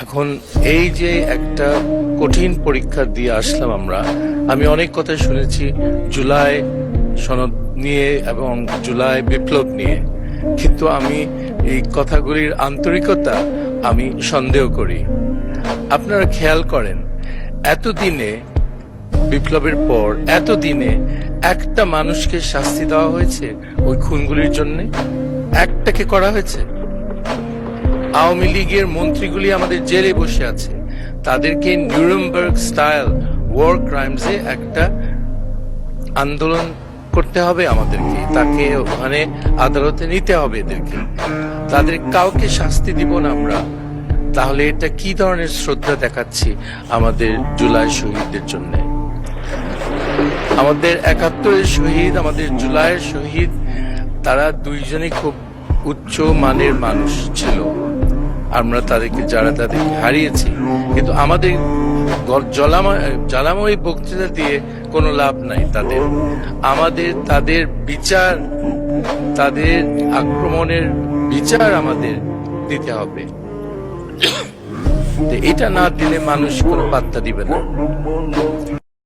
এখন এই যে একটা কঠিন পরীক্ষা দিয়ে আসলাম আমি অনেক কথা শুনেছি জুলাই সনদ নিয়ে এবং জুলাই বিপ্লব নিয়ে, কিন্তু আমি এই কথাগুলির আন্তরিকতা আমি সন্দেহ করি। আপনারা খেয়াল করেন, এতদিনে বিপ্লবের পর এতদিনে একটা মানুষকে শাস্তি দেওয়া হয়েছে ওই খুনগুলির জন্য? একটাকে করা হয়েছে? আওয়ামী লীগের মন্ত্রীগুলি আমাদের জেলে বসে আছে, তাদেরকে নিউরেমবার্গ স্টাইল ওয়ার ক্রাইমসে একটা আন্দোলন করতে হবে আমাদেরকে, তাকে ওখানে আদালতে নিতে হবে এদেরকে। তাদের কাউকে শাস্তি দিব না আমরা, তাহলে এটা কি ধরনের শ্রদ্ধা দেখাচ্ছি আমাদের জুলাই শহীদদের জন্য? আমাদের ৭১-এর শহীদ, আমাদের জুলাইয়ের শহীদ, তারা দুইজনই খুব উচ্চ মানের মানুষ ছিল। আমরা তাদেরকে হারিয়েছি, কিন্তু আমাদের জ্বালাময়ী বক্তৃতা দিয়ে কোনো লাভ নাই। তাদের বিচার, তাদের আক্রমণের বিচার আমাদের দিতে হবে। এটা না দিলে মানুষ কোনো পাত্তা দিবে না।